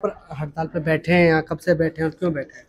पर हड़ताल पे बैठे हैं यहाँ, कब से बैठे हैं और क्यों बैठे हैं?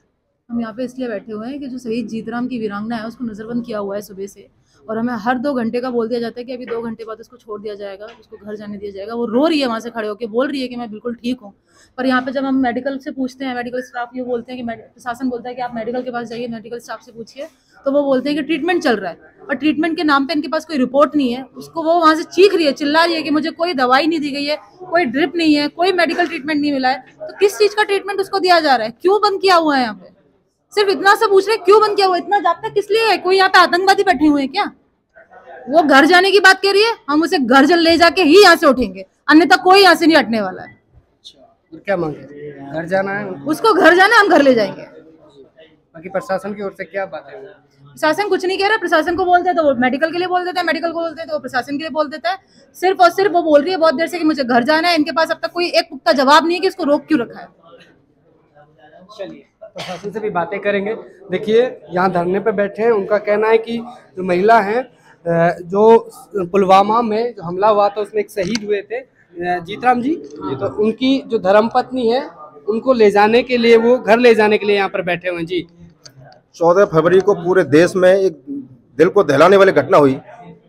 हम यहाँ पे इसलिए बैठे हुए हैं कि जो शहीद जीतराम की वीरांगना है उसको नजरबंद किया हुआ है सुबह से। और हमें हर 2 घंटे का बोल दिया जाता है कि अभी 2 घंटे बाद उसको छोड़ दिया जाएगा, उसको घर जाने दिया जाएगा। वो रो रही है वहाँ से खड़े होकर, बोल रही है कि मैं बिल्कुल ठीक हूँ। पर यहाँ पे जब हम मेडिकल से पूछते हैं, मेडिकल स्टाफ ये बोलते हैं कि प्रशासन बोलता है कि आप मेडिकल के पास जाइए, मेडिकल स्टाफ से पूछिए, तो वो बोलते हैं कि ट्रीटमेंट चल रहा है। और ट्रीटमेंट के नाम पे इनके पास कोई रिपोर्ट नहीं है। उसको वो वहाँ से चीख रही है, चिल्ला रही है कि मुझे कोई दवाई नहीं दी गई है, कोई ड्रिप नहीं है, कोई मेडिकल ट्रीटमेंट नहीं मिला है। तो किस चीज का ट्रीटमेंट उसको दिया जा रहा है? क्यों बंद किया हुआ है यहाँ पे? सिर्फ इतना सा पूछ रहे क्यों बंद किया हुआ? इतना जागता किस लिए है? कोई यहाँ पे आतंकवादी बैठे हुए हैं क्या? वो घर जाने की बात कह रही है, हम उसे घर जल ले जाके ही यहाँ से उठेंगे, अन्यथा कोई यहाँ से नहीं हटने वाला है। और क्या मांगे? घर जाना है उसको घर जाना है, हम घर ले जाएंगे। बाकी प्रशासन की ओर से क्या बात है? प्रशासन कुछ नहीं कह रहा। प्रशासन को बोलते हैं तो वो मेडिकल के लिए बोल देता है, मेडिकल को बोलते हैं तो वो प्रशासन के लिए बोल देता है। सिर्फ और सिर्फ वो बोल रही है बहुत देर से कि मुझे घर जाना है। इनके पास अब तक कोई एक पुख्ता जवाब नहीं है कि इसको रोक क्यों रखा है। चलिए प्रशासन से भी बातें करेंगे। देखिए यहाँ धरने पे बैठे हैं, उनका कहना है कि जो महिला हैं, जो पुलवामा में जो हमला हुआ था उसमें एक शहीद हुए थे जीतराम जी, तो उनकी जो धर्मपत्नी है उनको ले जाने के लिए, वो घर ले जाने के लिए यहाँ पर बैठे हुए हैं जी। 14 फरवरी को पूरे देश में एक दिल को दहलाने वाली घटना हुई।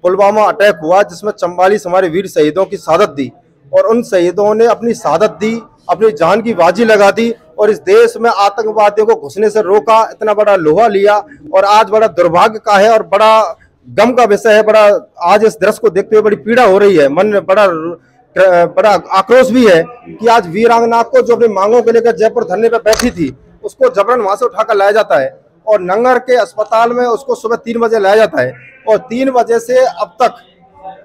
पुलवामा अटैक हुआ जिसमें 44 हमारे वीर शहीदों की शहादत दी, और उन शहीदों ने अपनी शहादत दी, अपनी जान की बाजी लगा दी और इस देश में आतंकवादियों को घुसने से रोका। इतना बड़ा लोहा लिया और आज बड़ा दुर्भाग्य का है और बड़ा गम का विषय है। बड़ा आज इस दृश्य को देखते हुए बड़ी पीड़ा हो रही है, मन में बड़ा आक्रोश भी है कि आज वीरांगना को जो अपनी मांगों के लेकर जयपुर धरने पर बैठी थी उसको जबरन वहां से उठाकर लाया जाता है और नंगर के अस्पताल में उसको सुबह 3 बजे लाया जाता है। और 3 बजे से अब तक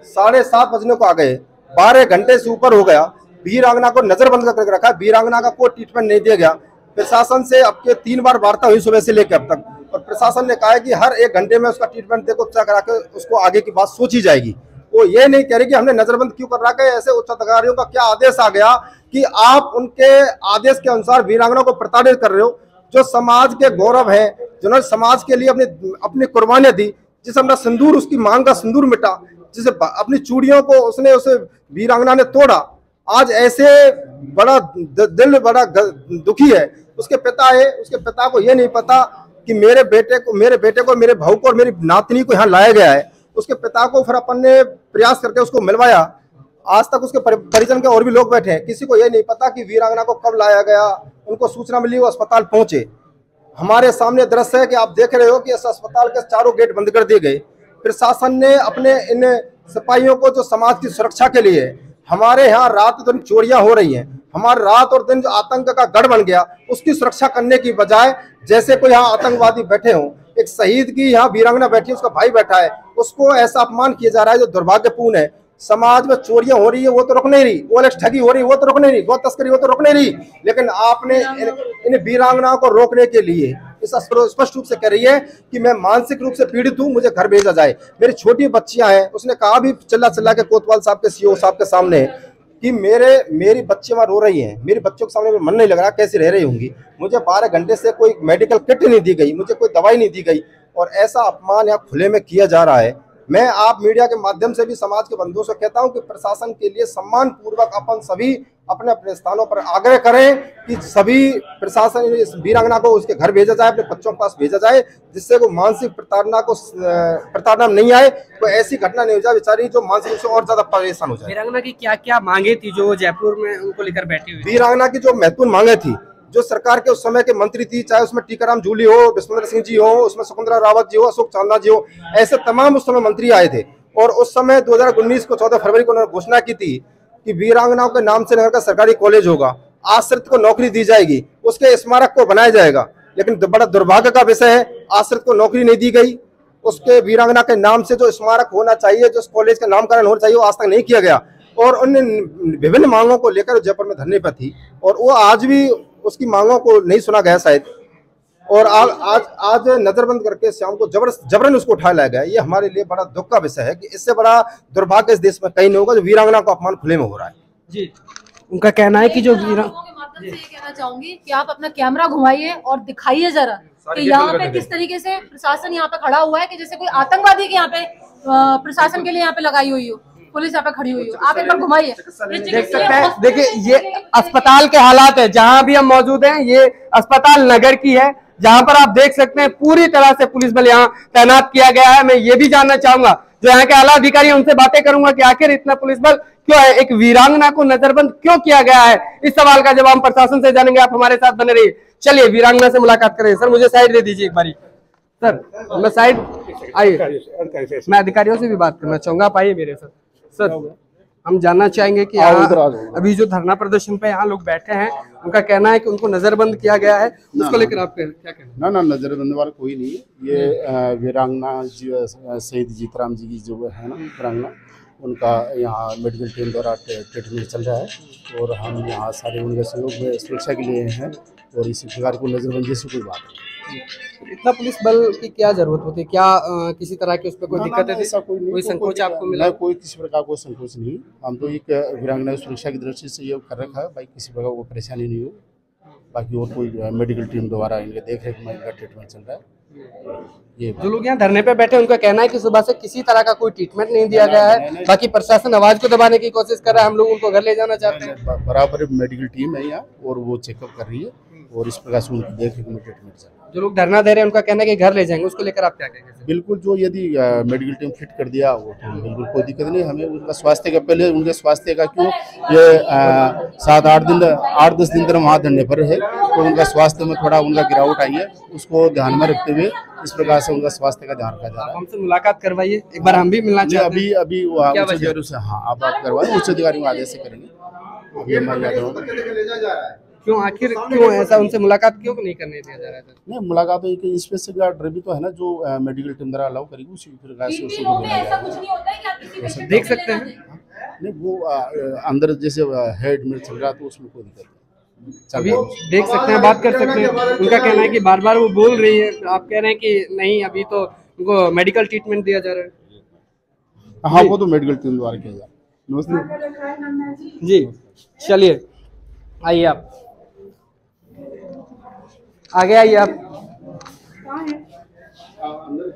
7:30 बजने को आ गए, 12 घंटे से ऊपर हो गया। वीरांगना को नजरबंद करके रखा, वीरांगना का कोई ट्रीटमेंट नहीं दिया गया। प्रशासन से अब के 3 बार वार्ता हुई सुबह से लेकर अब तक, और प्रशासन ने कहा है कि हर 1 घंटे में उसका ट्रीटमेंट देकर उपचार करा के उसको आगे की बात सोची जाएगी। वो ये नहीं कह रही कि हमने नजरबंद क्यों कर रखा है। ऐसे उच्च अधिकारियों का क्या आदेश आ गया कि आप उनके आदेश के अनुसार वीरांगना को प्रताड़ित कर रहे हो, जो समाज के गौरव है, जिन्होंने समाज के लिए अपनी कुर्बानियां दी, जिसे अपना सिंदूर, उसकी मांग का सिंदूर मिटा, जिसे अपनी चूड़ियों को उसे वीरांगना ने तोड़ा। आज ऐसे बड़ा दिल बड़ा दुखी है। उसके पिता है, उसके पिता को ये नहीं पता कि मेरे बेटे को, मेरे भाऊ को और मेरी नातनी को यहाँ लाया गया है। उसके पिता को फिर अपन ने प्रयास करके उसको मिलवाया। आज तक उसके परिजन के और भी लोग बैठे हैं, किसी को ये नहीं पता कि वीरांगना को कब लाया गया। उनको सूचना मिली, वो अस्पताल पहुंचे। हमारे सामने दृश्य है कि आप देख रहे हो कि इस अस्पताल के चारों गेट बंद कर दिए गए। प्रशासन ने अपने इन सिपाहियों को, जो समाज की सुरक्षा के लिए, हमारे यहाँ रात दिन चोरियां हो रही हैं, हमारे रात और दिन जो आतंक का गढ़ बन गया, उसकी सुरक्षा करने की बजाय जैसे कोई यहाँ आतंकवादी बैठे हों, एक शहीद की यहाँ वीरांगना बैठी है, उसका भाई बैठा है, उसको ऐसा अपमान किया जा रहा है जो दुर्भाग्यपूर्ण है। समाज में चोरियां हो रही है वो तो रुक नहीं रही, ओएलएक्स ठगी हो रही है वो तो रुक नहीं रही, गौ तस्करी वो तो रुक नहीं रही, लेकिन आपने इन वीरांगनाओं को रोकने के लिए इस स्पष्ट रूप से कह रही है कि मैं मानसिक रूप से पीड़ित हूं, मुझे घर भेजा जाए। मेरी छोटी बच्चियां हैं, उसने कहा भी चिल्ला के कोतवाल साहब के सीओ साहब के सामने कि मेरी बच्ची वहां रो रही हैं, मेरे बच्चों के सामने मन नहीं लग रहा, कैसे रह रही होंगी। मुझे 12 घंटे से कोई मेडिकल किट नहीं दी गई, मुझे कोई दवाई नहीं दी गई, और ऐसा अपमान यहाँ खुले में किया जा रहा है। मैं आप मीडिया के माध्यम से भी समाज के बंधुओं से कहता हूं कि प्रशासन के लिए सम्मान पूर्वक अपन सभी अपने अपने स्थानों पर आग्रह करें कि सभी प्रशासन इस वीरांगना को उसके घर भेजा जाए, अपने बच्चों के पास भेजा जाए, जिससे वो मानसिक प्रताड़ना नहीं आए, कोई ऐसी घटना नहीं हो जाए बेचारी जो मानसिक रूप से और ज्यादा परेशान हो जाए। वीरांगना की क्या क्या मांगे थी जो जयपुर में उनको लेकर बैठी हुई? वीरांगना की जो महत्वपूर्ण मांगे थी, जो सरकार के उस समय के मंत्री थी, चाहे उसमें टीकाराम जूली हो, विश्वेंद्र सिंह जी हो, उसमें शकुंतला रावत जी हो, अशोक चांदना जी हो, ऐसे तमाम उस समय मंत्री आए थे। और उस समय 2019 को 14 फरवरी को उन्होंने घोषणा की थी कि वीरांगनाओं के नाम से नगर का सरकारी कॉलेज होगा, आश्रित को नौकरी दी जाएगी, उसके स्मारक को बनाया जाएगा। लेकिन बड़ा दुर्भाग्य का विषय है, आश्रित को नौकरी नहीं दी गई। उसके वीरांगना के नाम से जो स्मारक होना चाहिए, जो कॉलेज का नामकरण होना चाहिए, वो आज तक नहीं किया गया। और उन विभिन्न मांगों को लेकर जयपुर में धरने पर थी और वो आज भी उसकी मांगों को नहीं सुना गया शायद, और आज नजरबंद करके शाम को जबरन उसको उठा लाया गया। ये हमारे लिए बड़ा दुख का विषय है कि इससे बड़ा दुर्भाग्य इस देश में कहीं नहीं होगा जो वीरांगना को अपमान खुले में हो रहा है जी। उनका कहना है कि जो ये कहना चाहूंगी कि आप अपना कैमरा घुमाइए और दिखाइए जरा कि यहाँ पे किस तरीके से प्रशासन यहाँ पे खड़ा हुआ है कि जैसे कोई आतंकवादी के यहाँ पे प्रशासन के लिए यहाँ पे लगाई हुई हो। पुलिस यहाँ पे खड़ी हुई हो, आप एक बार घुमाइए। देख सकते हैं, देखिए ये अस्पताल के हालात है जहां भी हम मौजूद हैं। ये अस्पताल नगर की है जहां पर आप देख सकते हैं पूरी तरह से पुलिस बल यहाँ तैनात किया गया है। मैं ये भी जानना चाहूंगा जो यहाँ के आला अधिकारी हैं, उनसे बातें करूंगा कि आखिर इतना पुलिस बल क्यों है, एक वीरांगना को नजरबंद क्यों किया गया है। इस सवाल का जवाब हम प्रशासन से जानेंगे। आप हमारे साथ बने रहिए। चलिए वीरांगना से मुलाकात करें। सर मुझे साइड दे दीजिए एक बारी। सर मैं साइड आइए, मैं अधिकारियों से भी बात करना चाहूंगा। आप आइए मेरे साथ। सर हम जानना चाहेंगे कि यहाँ अभी जो धरना प्रदर्शन पे यहाँ लोग बैठे हैं, उनका कहना है कि उनको नजरबंद किया गया है, उसको लेकर आप क्या कहना? ना नजरबंद वाला कोई नहीं है। ये वीरांगना शहीद जीतराम जी की जो है ना वीरांगना, उनका यहाँ मेडिकल टीम द्वारा ट्रीटमेंट चल रहा है और हम यहाँ सारे उनके सहयोग में सुरक्षा के लिए हैं और इसी प्रकार को नजरबंदी से कोई बात नहीं। इतना पुलिस बल की क्या जरूरत होती है? क्या किसी तरह की उस पर कोई दिक्कत है? ऐसा कोई संकोच आपको मिला? कोई किसी प्रकार को संकोच नहीं। हम तो एक वीरांगना सुरक्षा की दृष्टि से ये कर रखा है, भाई किसी प्रकार को परेशानी नहीं हो। बाकी और कोई मेडिकल टीम द्वारा इनके देख रेख में इनका ट्रीटमेंट चल रहा है। ये जो लोग यहाँ धरने पे बैठे हैं उनका कहना है कि सुबह से किसी तरह का कोई ट्रीटमेंट नहीं दिया गया है। बाकी प्रशासन आवाज को दबाने की कोशिश कर रहा है। हम लोग उनको घर ले जाना चाहते हैं। बराबर मेडिकल टीम है यहाँ और वो चेकअप कर रही है और इस प्रकार से उनकी देख रेख में ट्रीटमेंट चल रहा है। जो लोग धरना दे रहे हैं उनका कहना है कि घर ले जाएंगे, उसको लेकर आप क्या कहेंगे? बिल्कुल, जो यदि मेडिकल टीम फिट कर दिया वो तो बिल्कुल कोई दिक्कत नहीं। हमें उनका स्वास्थ्य का पहले उनके स्वास्थ्य का क्यों ये 8-10 दिन तक वहाँ धरने पर है तो उनका स्वास्थ्य में थोड़ा उनका गिरावट आई है, उसको ध्यान में रखते हुए इस प्रकार से उनका स्वास्थ्य का ध्यान रखा जा रहा है। हमसे मुलाकात करवाइए एक बार, हम भी मिलना चाहते हैं। अभी उच्च अधिकारियों से हाँ आप बात करवाएं, उच्च अधिकारियों के आदेश से करेंगे। अभी हमारे क्यों आखिर क्यों ऐसा उनसे मुलाकात क्यों नहीं करने दिया जा रहा है? नहीं, मुलाकात तो एक स्पेसिफिक ऑर्डर भी तो है ना जो मेडिकल टीम द्वारा अलाउ करेगी उसी प्रकार से उसको बोला जाएगा। देख सकते हैं नहीं वो अंदर जैसे है एडमिट चल रहा तो उसमें कोई दिक्कत नहीं। अभी देख सकते हैं, बात कर सकते हैं। उनका कहना है कि बार बार वो बोल रही है, आप कह रहे हैं कि नहीं अभी तो उनको मेडिकल ट्रीटमेंट दिया जा रहा है। हाँ वो तो मेडिकल टीम द्वारा किया जा रहा है। नमस्ते जी, चलिए आइए आप आगे आइए आप। आप लोग